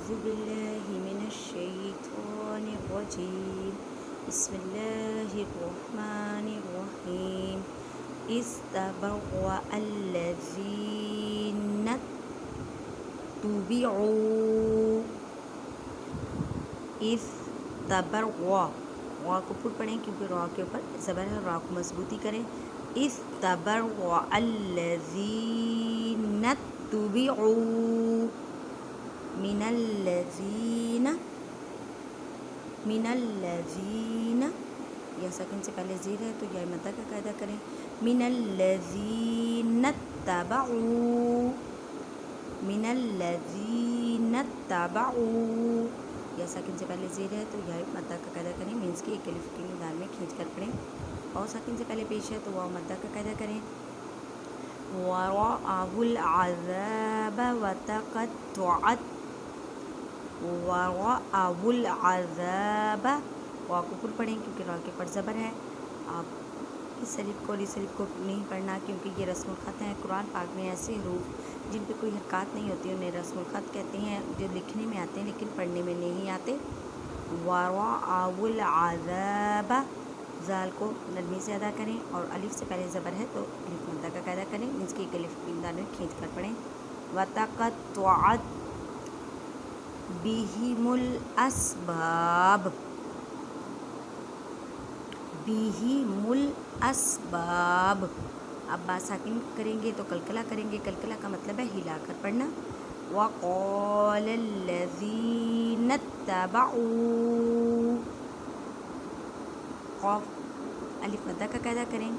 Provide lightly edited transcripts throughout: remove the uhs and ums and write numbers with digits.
أعوذ بالله من الشيطان الرجيم بسم الله الرحمن الرحيم استبرأ الذين اتبعوا استبرأ रा को पुट पढ़ें क्योंकि रा के ऊपर ज़बर है, रा को मजबूती करें। इस्तबरअ अल्लज़ीना तुबिउ मिनल्लज़ीना या सकिन से पहले ज़ीर है तो या मद्दा का कायदा करें। मिनल्लज़ीना तबअू या सकिन से पहले ज़ीर है तो या मद्दा का कायदा करें। मीन्स की एक अलिफ की निदान में खींच कर पढ़ें। और सकिन से पहले पेश है तो वाव मद्दा का कायदा करें। वरअहुल अज़ाब वतक़त्तअत वरअहुल अज़ाब वा को पुर पढ़ें क्योंकि रा के पर ज़बर है। आप इस अलिफ को और इस अलिफ को नहीं पढ़ना क्योंकि ये रस्मुल ख़त हैं। कुरान पाक में ऐसे हरूफ जिन पे कोई हरकत नहीं होती उन्हें रस्मुल ख़त कहते हैं, जो लिखने में आते हैं लेकिन पढ़ने में नहीं आते। वरअहुल अज़ाब ज़ाल को नरमी से अदा करें और अलिफ से पहले ज़बर है तो अलिफ मद्दा का कायदा करें। मीन्स की एक अलिफ की निदान में खींच कर पढ़ें। वतक़त्तअत बिहिमुल अस्बाब अब बा साकिन करेंगे तो कलकला करेंगे। कलकला का मतलब है हिला कर पढ़ना। वक़ालल्लज़ीना इत्तबअू क़ाफ अलिफ मद्दा का कायदा करें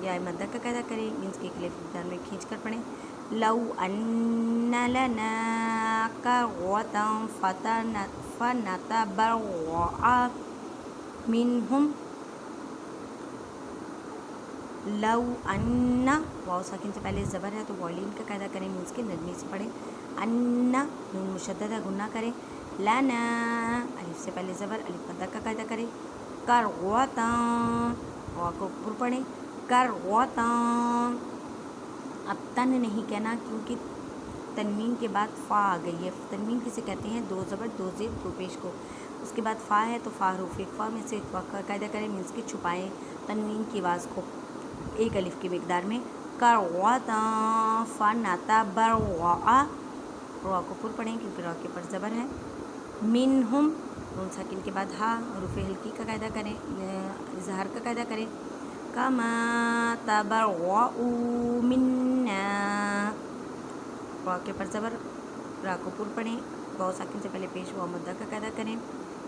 या मद्दा का कायदा करें। मीन्स की अलिफ निदान में खींच कर पढ़ें। लौ अन्ना लना कररतन फनतबर्रअ मिनहुम लौ अन्ना वाव साकिन से पहले ज़बर है तो वॉलिन का कायदा करें। मीन्स के नरमी से पढ़ें। अन्ना नून मुशद्दद है, गुन्ना करें। लना अलिफ से पहले ज़बर अलिफ मद्दा का कायदा करें। कररतन वा को पुर पढ़ें। कररतन अब तन नहीं कहना क्योंकि तनवीन के बाद फ़ा आ गई है। तनवीन किसे कहते हैं? दो ज़बर दो ज़ेर दो पेश को। उसके बाद फ़ा है तो फ़ा हरूफ एक फ़ा में से फ़ा का कायदा करें। मीन्स की छुपाएं तनवीन की आवाज़ को एक अलिफ की मिकदार में। कररतन फनतबर्रअ रा को पुर पढ़ें क्योंकि रा के पर ज़बर है। मिनहुम नून साकिन के बाद हा हरूफ हल्की का कायदा करें, इज़हार का कायदा करें। कमा तबर्रअू मिन्ना रा के पर ज़बर रा को पुर पढ़ें। वाव साकिन से पहले पेश वाव मद्दा का कायदा करें।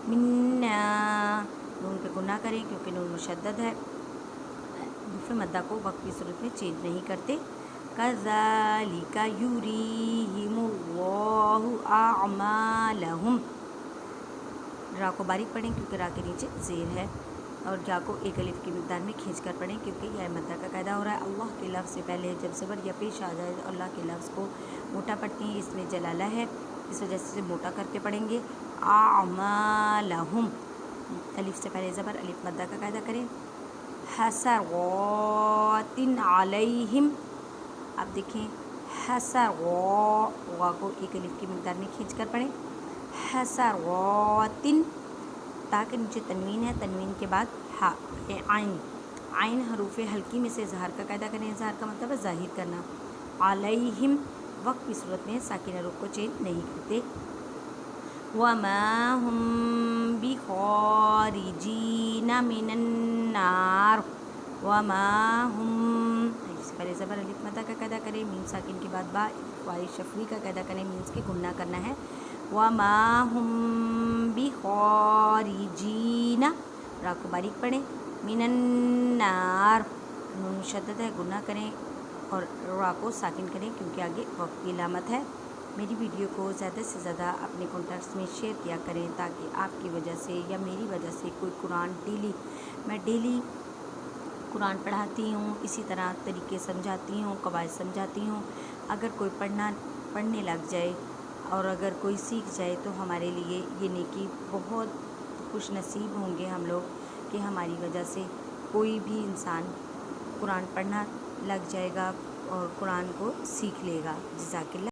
मिन्ना नून पे गुन्ना करें क्योंकि नून मुशद्दद है। हरूफ मद्दा को वक्त की सूरत में चेंज नहीं करते। कज़ालिका युरीहिमुल्लाहु अअमालहुम रा को बारीक पढ़ें क्योंकि रा के नीचे ज़ेर है और जा को एक अलिफ की मिकदार में खींच कर पढ़ें क्योंकि यह मद्दा का कायदा हो रहा है। अल्लाह के लफ्ज़ से पहले जब ज़बर या पेश आ जाए तो अल्लाह के लफ्ज़ को मोटा पढ़ते हैं, इसमें जलाला है, इस वजह से मोटा करके पढ़ेंगे। अअमालहुम अलिफ से पहले ज़बर अलिफ मद्दा का कायदा करें। हसरतिन अलैहिम अब देखें हसर वा को एक अलिफ की मिकदार में खींच कर पढ़ें। हसरतिन ता के नीचे तनवीन है, तनवीन के बाद हा आइन आइन हरूफ हल्की में से इज़हार का कायदा करें। इज़हार का मतलब है ज़ाहिर करना। अलैहिम वक्त की सूरत में साकिन हरूफ को चेंज नहीं करते। वमा हुम बिखारिजीना मिनन्नार वमा हुम इससे पहले ज़बर अलिफ मद्दा का कायदा करें। मीम साकिन के बाद बा वाई शफवी का कायदा करें। मीन्स के गुन्ना करना है। वमा हुम बिखारिजीना रा को बारीक पढ़ें। मिनन्नार नून मुशद्दद है, गुन्ना करें और रा को साकिन करें क्योंकि आगे वक्त की अलामत है। मेरी वीडियो को ज़्यादा से ज़्यादा अपने कॉन्टैक्ट्स में शेयर किया करें ताकि आपकी वजह से या मेरी वजह से कोई कुरान मैं डेली कुरान पढ़ाती हूँ, इसी तरह तरीके समझाती हूँ, कवायद समझाती हूँ। अगर कोई पढ़ने लग जाए और अगर कोई सीख जाए तो हमारे लिए ये नेकी बहुत खुश नसीब होंगे हम लोग कि हमारी वजह से कोई भी इंसान कुरान पढ़ना लग जाएगा और कुरान को सीख लेगा। जज़ाकिल्लाह।